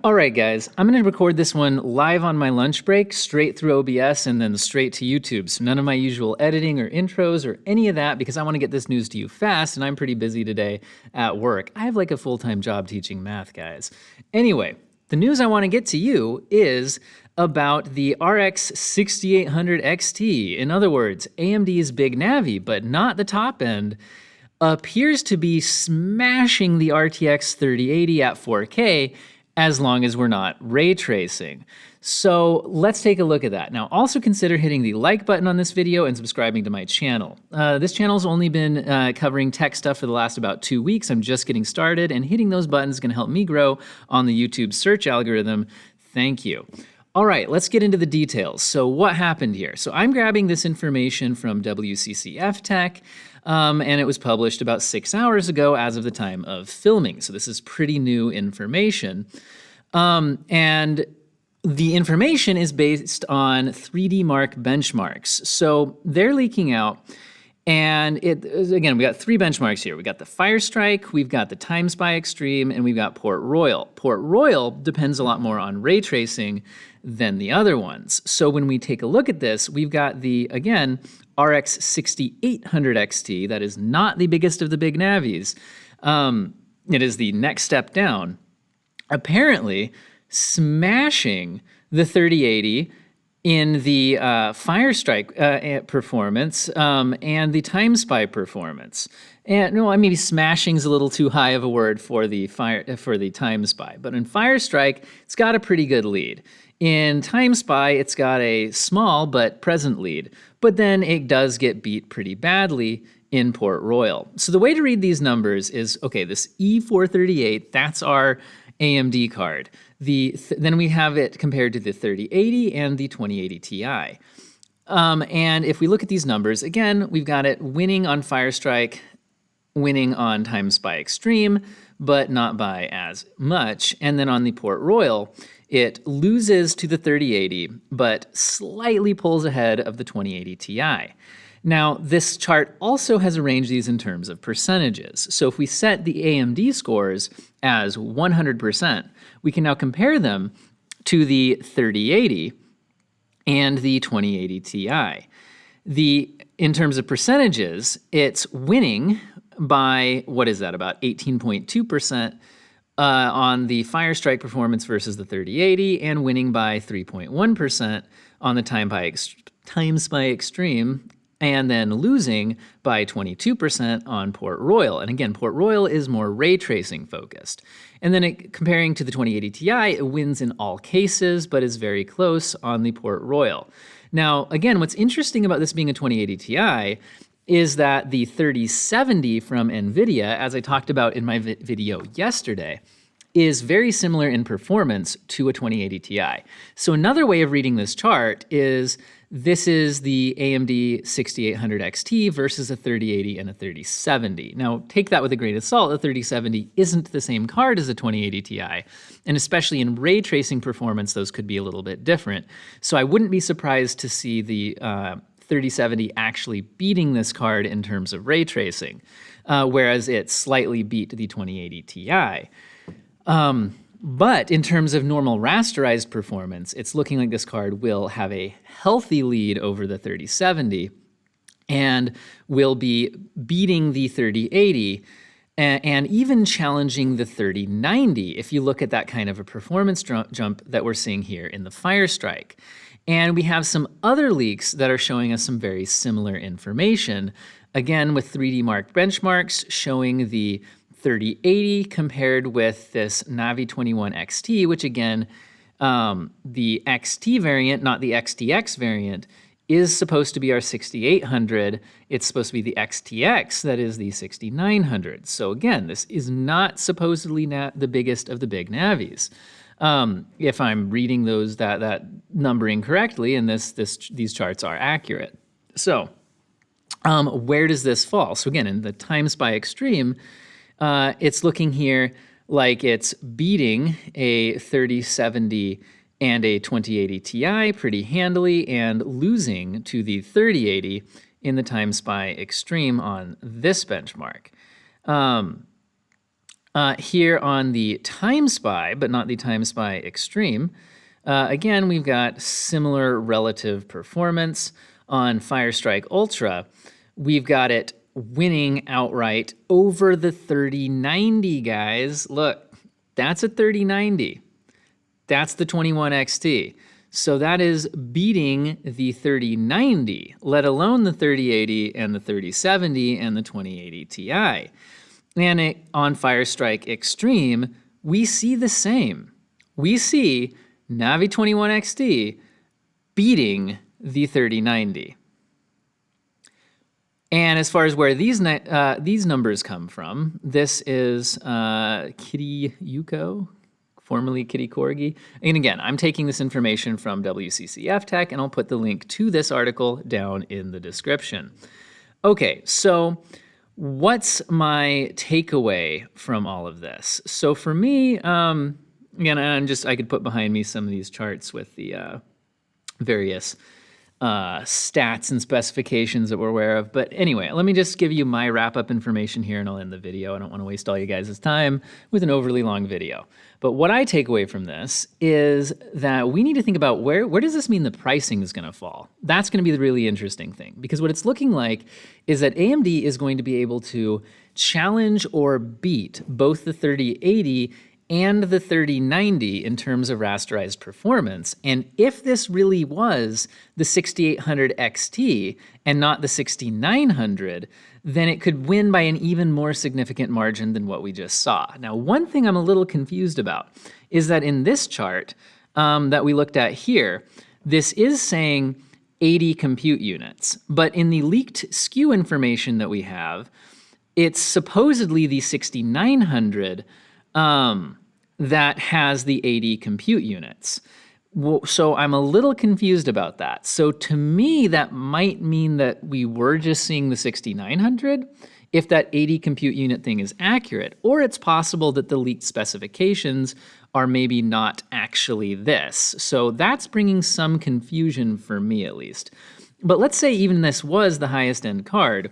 All right, guys, I'm going to record this one live on my lunch break, straight through OBS and then straight to YouTube. So none of my usual editing or intros or any of that because I want to get this news to you fast and I'm pretty busy today at work. I have like a full-time job teaching math, guys. Anyway, the news I want to get to you is about the RX 6800 XT. In other words, AMD's Big Navi, but not the top end, appears to be smashing the RTX 3080 at 4K as long as we're not ray tracing. So let's take a look at that. Now, also consider hitting the like button on this video and subscribing to my channel. This channel's only been covering tech stuff for the last about 2 weeks. I'm just getting started, and hitting those buttons is gonna help me grow on the YouTube search algorithm. Thank you. All right, let's get into the details. So what happened here? So I'm grabbing this information from WCCF Tech, and it was published about 6 hours ago as of the time of filming. So this is pretty new information. And the information is based on 3D Mark benchmarks. So they're leaking out, and again, we got 3 benchmarks here. We got the Firestrike, we've got the TimeSpy Extreme, and we've got Port Royal. Port Royal depends a lot more on ray tracing than the other ones. So when we take a look at this, we've got the, again, RX 6800 XT. That is not the biggest of the Big Navis. It is the next step down. Apparently smashing the 3080 in the Firestrike performance and the TimeSpy performance. And no, maybe smashing is a little too high of a word for the TimeSpy, but in Firestrike, it's got a pretty good lead. In TimeSpy, it's got a small but present lead, but then it does get beat pretty badly in Port Royal. So the way to read these numbers is, okay, this E438, that's our AMD card. Then we have it compared to the 3080 and the 2080 Ti. And if we look at these numbers, again, we've got it winning on Firestrike, winning on TimeSpy Extreme, but not by as much. And then on the Port Royal, it loses to the 3080, but slightly pulls ahead of the 2080 Ti. Now, this chart also has arranged these in terms of percentages. So if we set the AMD scores as 100%, we can now compare them to the 3080 and the 2080 Ti. In terms of percentages, it's winning by, what is that, about 18.2% on the Firestrike performance versus the 3080, and winning by 3.1% on the TimeSpy Extreme, and then losing by 22% on Port Royal. And again, Port Royal is more ray tracing focused. And then comparing to the 2080 Ti, it wins in all cases, but is very close on the Port Royal. Now, again, what's interesting about this being a 2080 Ti is that the 3070 from NVIDIA, as I talked about in my video yesterday, is very similar in performance to a 2080 Ti. So another way of reading this chart is this is the AMD 6800 XT versus a 3080 and a 3070. Now, take that with a grain of salt. The 3070 isn't the same card as a 2080 Ti, and especially in ray tracing performance, those could be a little bit different. So I wouldn't be surprised to see the 3070 actually beating this card in terms of ray tracing, whereas it slightly beat the 2080 Ti. But in terms of normal rasterized performance, it's looking like this card will have a healthy lead over the 3070 and will be beating the 3080 and even challenging the 3090 if you look at that kind of a performance jump that we're seeing here in the Firestrike. And we have some other leaks that are showing us some very similar information, again with 3D Mark benchmarks showing the 3080 compared with this Navi 21 XT, which again, the XT variant, not the XTX variant, is supposed to be our 6800. It's supposed to be the XTX that is the 6900. So again, this is not supposedly the biggest of the Big Navis. If I'm reading that numbering correctly, and these charts are accurate. So where does this fall? So again, in the TimeSpy Extreme, it's looking here like it's beating a 3070 and a 2080 Ti pretty handily and losing to the 3080 in the TimeSpy Extreme on this benchmark. Here on the Time Spy, but not the Time Spy Extreme, again, we've got similar relative performance. On Firestrike Ultra, we've got it winning outright over the 3090, guys. Look, that's a 3090. That's the 21XT. So that is beating the 3090, let alone the 3080 and the 3070 and the 2080 Ti. And on Firestrike Extreme, we see the same. We see Navi 21XT beating the 3090. And as far as where these numbers come from, this is Kitty Yuko, formerly Kitty Corgi. And again, I'm taking this information from WCCF Tech, and I'll put the link to this article down in the description. Okay, so what's my takeaway from all of this? So for me, again, I could put behind me some of these charts with the various stats and specifications that we're aware of. But anyway, let me just give you my wrap-up information here, and I'll end the video. I don't want to waste all you guys' time with an overly long video. But what I take away from this is that we need to think about where does this mean the pricing is going to fall? That's going to be the really interesting thing, because what it's looking like is that AMD is going to be able to challenge or beat both the 3080 and the 3090 in terms of rasterized performance. And if this really was the 6800 XT and not the 6900, then it could win by an even more significant margin than what we just saw. Now, one thing I'm a little confused about is that in this chart that we looked at here, this is saying 80 compute units, but in the leaked SKU information that we have, it's supposedly the 6900 that has the 80 compute units. So I'm a little confused about that. So to me, that might mean that we were just seeing the 6900 if that 80 compute unit thing is accurate, or it's possible that the leaked specifications are maybe not actually this. So that's bringing some confusion for me at least. But let's say even this was the highest end card.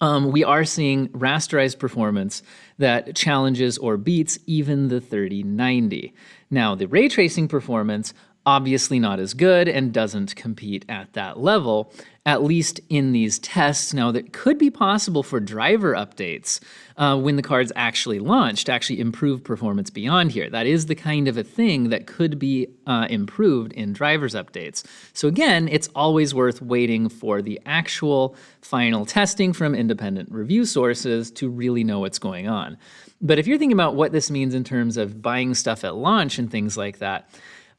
We are seeing rasterized performance that challenges or beats even the 3090. Now, the ray tracing performance, obviously not as good and doesn't compete at that level, at least in these tests. Now, that could be possible for driver updates when the card's actually launched to actually improve performance beyond here. That is the kind of a thing that could be improved in drivers updates. So again, it's always worth waiting for the actual final testing from independent review sources to really know what's going on. But if you're thinking about what this means in terms of buying stuff at launch and things like that,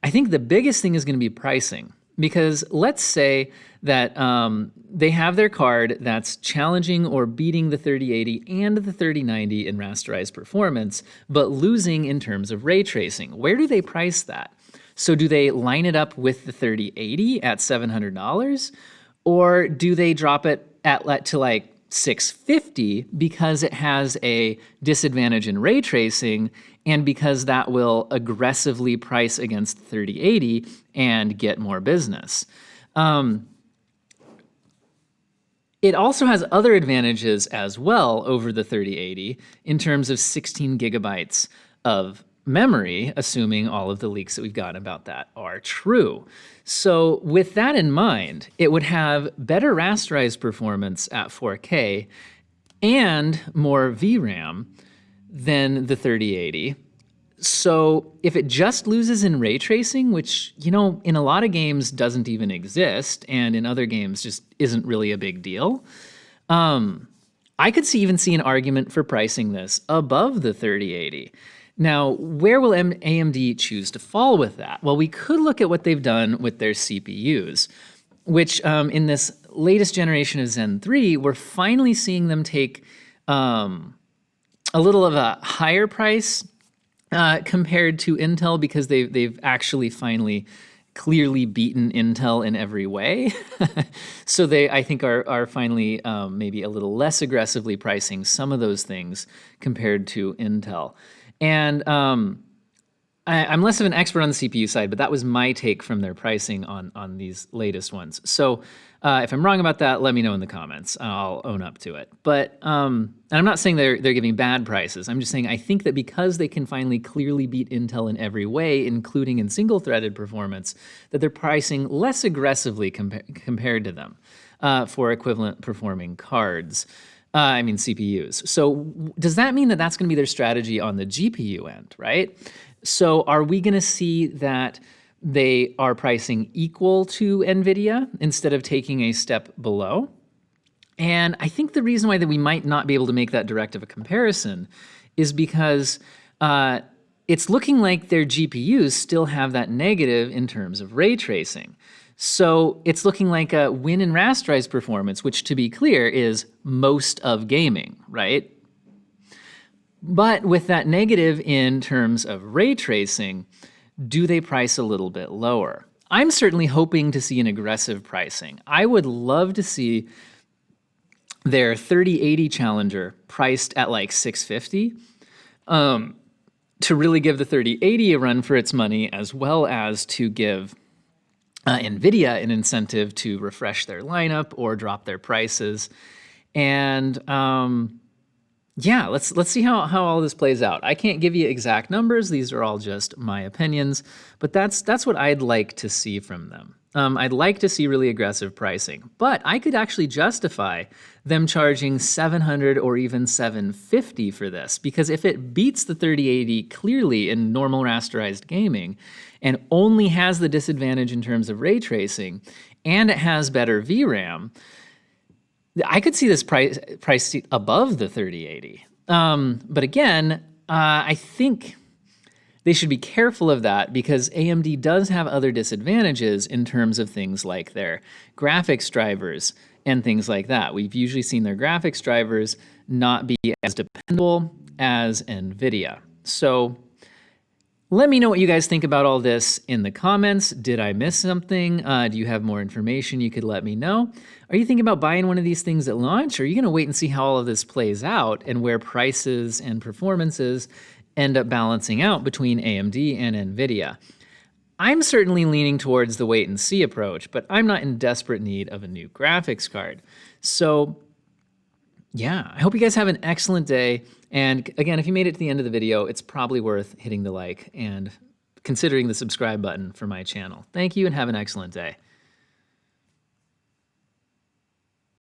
I think the biggest thing is going to be pricing, because let's say that they have their card that's challenging or beating the 3080 and the 3090 in rasterized performance, but losing in terms of ray tracing. Where do they price that? So do they line it up with the 3080 at $700, or do they drop it to like $650 because it has a disadvantage in ray tracing and because that will aggressively price against 3080 and get more business? It also has other advantages as well over the 3080 in terms of 16 gigabytes of memory, assuming all of the leaks that we've gotten about that are true. So with that in mind, it would have better rasterized performance at 4K and more VRAM than the 3080. So if it just loses in ray tracing, which, you know, in a lot of games doesn't even exist, and in other games just isn't really a big deal, I could even see an argument for pricing this above the 3080. Now, where will AMD choose to fall with that? Well, we could look at what they've done with their CPUs, which in this latest generation of Zen 3, we're finally seeing them take a little of a higher price compared to Intel, because they've actually finally clearly beaten Intel in every way. So they, I think, are finally maybe a little less aggressively pricing some of those things compared to Intel. And I'm less of an expert on the CPU side, but that was my take from their pricing on these latest ones. So if I'm wrong about that, let me know in the comments. I'll own up to it. But and I'm not saying they're giving bad prices. I'm just saying I think that because they can finally clearly beat Intel in every way, including in single-threaded performance, that they're pricing less aggressively compared to them for equivalent performing cards. I mean CPUs. So does that mean that that's going to be their strategy on the GPU end, right? So are we going to see that they are pricing equal to NVIDIA instead of taking a step below? And I think the reason why that we might not be able to make that direct of a comparison is because it's looking like their GPUs still have that negative in terms of ray tracing. So it's looking like a win in rasterized performance, which to be clear is most of gaming, right? But with that negative in terms of ray tracing, do they price a little bit lower? I'm certainly hoping to see an aggressive pricing. I would love to see their 3080 Challenger priced at like $650 to really give the 3080 a run for its money, as well as to give NVIDIA an incentive to refresh their lineup or drop their prices. And yeah, let's see how all this plays out. I can't give you exact numbers. These are all just my opinions, but that's what I'd like to see from them. I'd like to see really aggressive pricing, but I could actually justify them charging $700 or even $750 for this, because if it beats the 3080 clearly in normal rasterized gaming and only has the disadvantage in terms of ray tracing, and it has better VRAM, I could see this price above the 3080. But again, I think they should be careful of that because AMD does have other disadvantages in terms of things like their graphics drivers and things like that. We've usually seen their graphics drivers not be as dependable as NVIDIA. So let me know what you guys think about all this in the comments. Did I miss something? Do you have more information you could let me know? Are you thinking about buying one of these things at launch? Or are you going to wait and see how all of this plays out and where prices and performances end up balancing out between AMD and NVIDIA? I'm certainly leaning towards the wait and see approach, but I'm not in desperate need of a new graphics card. So yeah, I hope you guys have an excellent day. And again, if you made it to the end of the video, it's probably worth hitting the like and considering the subscribe button for my channel. Thank you and have an excellent day.